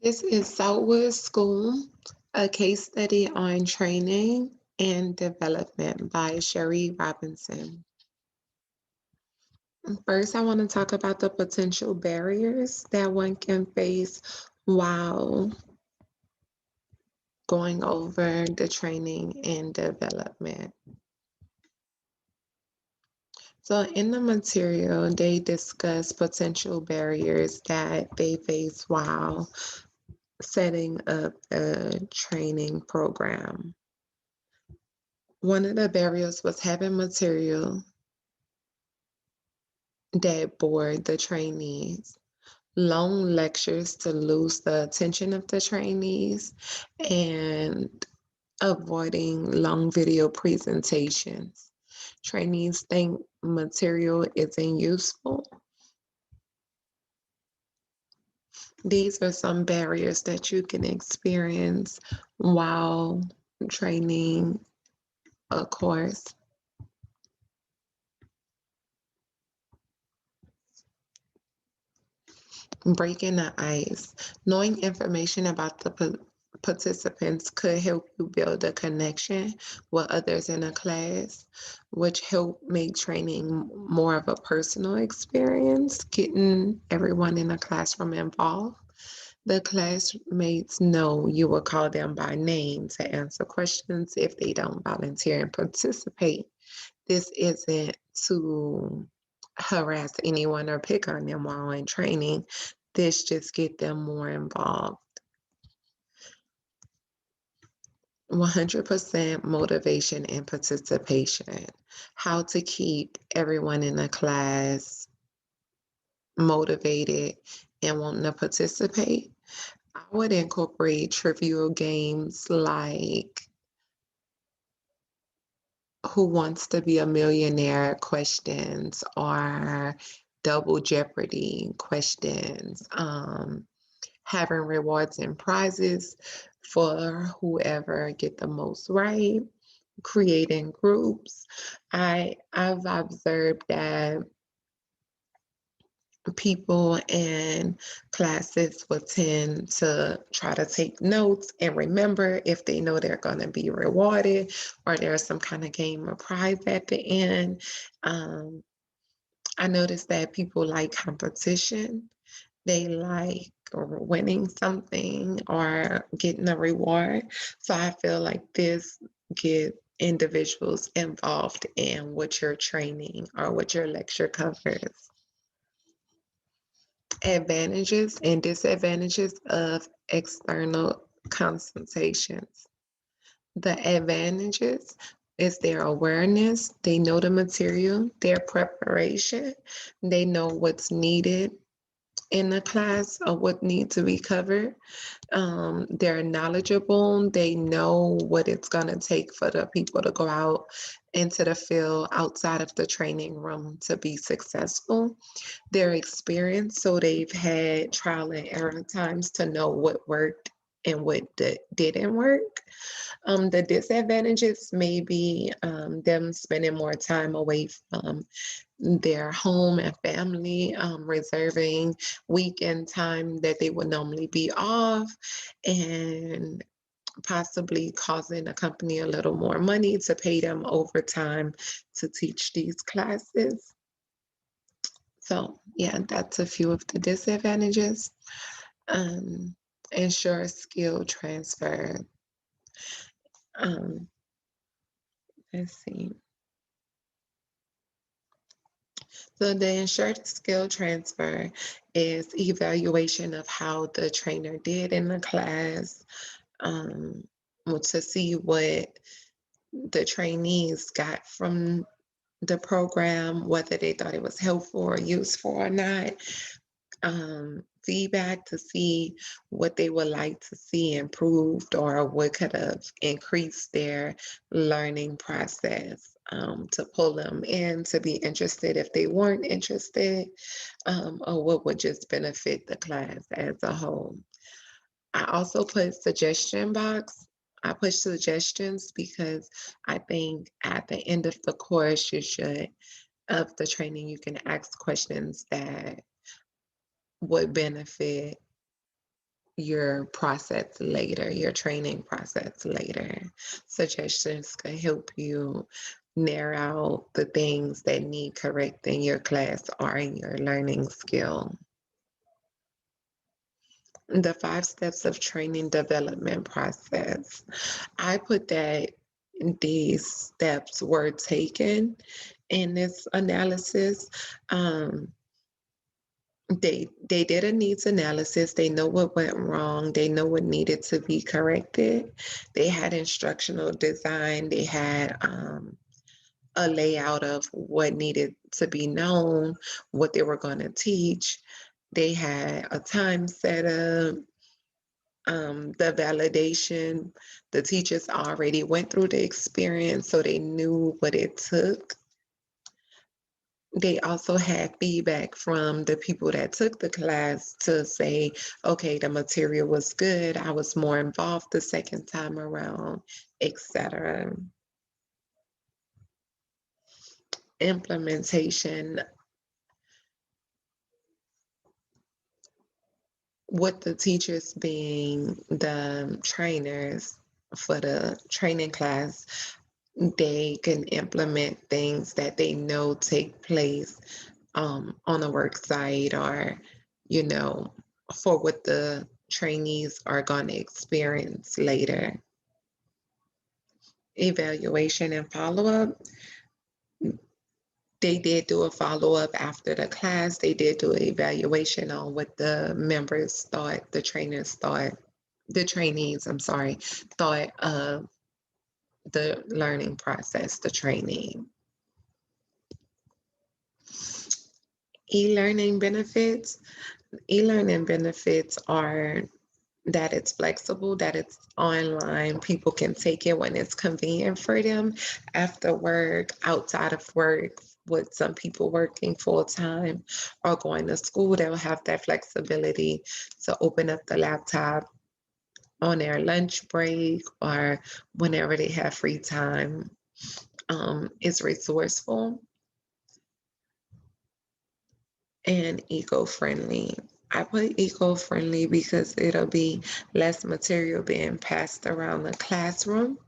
This is Southwood School, a case study on training and development by Sherry Robinson. First, I want to talk about the potential barriers that one can face while going over the training and development. So, in the material, they discuss potential barriers that they face while setting up a training program. One of the barriers was having material that bored the trainees, long lectures to lose the attention of the trainees, and avoiding long video presentations. Trainees think material isn't useful. These are some barriers that you can experience while training a course. Breaking the ice. Knowing information about the participants could help you build a connection with others in a class, which help make training more of a personal experience, getting everyone in the classroom involved. The classmates know you will call them by name to answer questions if they don't volunteer and participate. This isn't to harass anyone or pick on them while in training. This just get them more involved. 100% motivation and participation. How to keep everyone in the class motivated and wanting to participate. I would incorporate trivial games like Who Wants to Be a Millionaire questions or Double Jeopardy questions, having rewards and prizes for whoever get the most right, creating groups. I've observed that people in classes will tend to try to take notes and remember if they know they're going to be rewarded or there's some kind of game or prize at the end. I noticed that people like competition. They like winning something or getting a reward. So I feel like this get individuals involved in what your training or what your lecture covers. Advantages and disadvantages of external consultations. The advantages is their awareness, they know the material, their preparation, they know what's needed in the class or what needs to be covered. They're knowledgeable, they know what it's going to take for the people to go out into the field outside of the training room to be successful. Their experience, so they've had trial and error times to know what worked and what didn't work. The disadvantages may be them spending more time away from their home and family, reserving weekend time that they would normally be off, and possibly causing the company a little more money to pay them overtime to teach these classes. So yeah, that's a few of the disadvantages. Ensure skill transfer. Um, let's see. So the ensured skill transfer is evaluation of how the trainer did in the class, to see what the trainees got from the program, whether they thought it was helpful or useful or not. Feedback to see what they would like to see improved or what could have increased their learning process, to pull them in to be interested if they weren't interested, or what would just benefit the class as a whole. I also put suggestion box. I push suggestions because I think at the end of the course, of the training, you can ask questions that would benefit your process later, your training process later. Suggestions can help you narrow out the things that need correcting in your class or in your learning skill. The 5 steps of training development process. I put that these steps were taken in this analysis. They did a needs analysis. They know what went wrong. They know what needed to be corrected. They had instructional design. They had a layout of what needed to be known, what they were going to teach. They had a time set up, the validation. The teachers already went through the experience, so they knew what it took. They also had feedback from the people that took the class to say, okay, the material was good, I was more involved the second time around, etc. Implementation, with the teachers being the trainers for the training class, they can implement things that they know take place on a work site, or, you know, for what the trainees are going to experience later. Evaluation and follow-up. They did do a follow-up after the class. They did do an evaluation on what the members thought, the trainers thought, the trainees, I'm sorry, thought of the learning process, the training. E-learning benefits. E-learning benefits are that it's flexible, that it's online. People can take it when it's convenient for them, after work, outside of work, with some people working full time or going to school. They'll have that flexibility to open up the laptop on their lunch break or whenever they have free time. It's resourceful and eco-friendly. I put eco-friendly because it'll be less material being passed around the classroom.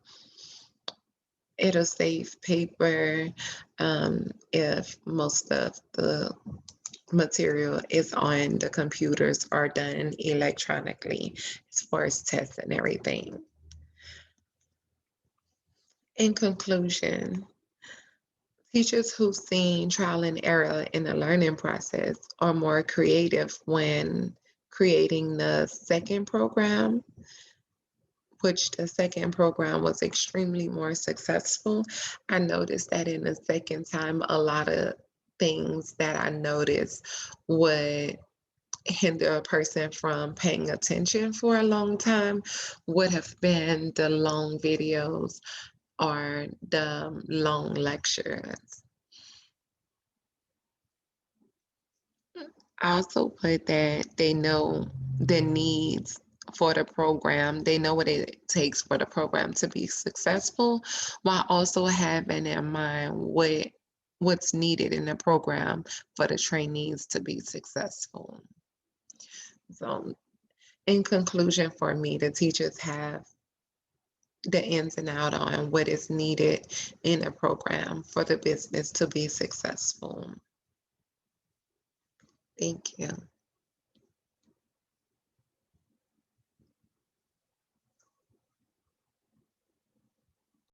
It'll save paper if most of the material is on the computers or done electronically as far as tests and everything. In conclusion, teachers who've seen trial and error in the learning process are more creative when creating the second program, which the second program was extremely more successful. I noticed that in the second time, a lot of things that I noticed would hinder a person from paying attention for a long time would have been the long videos or the long lectures. I also put that they know the needs for the program. They know what it takes for the program to be successful, while also having in mind what's needed in the program for the trainees to be successful. So, in conclusion, for me, the teachers have the ins and out on what is needed in a program for the business to be successful. Thank you.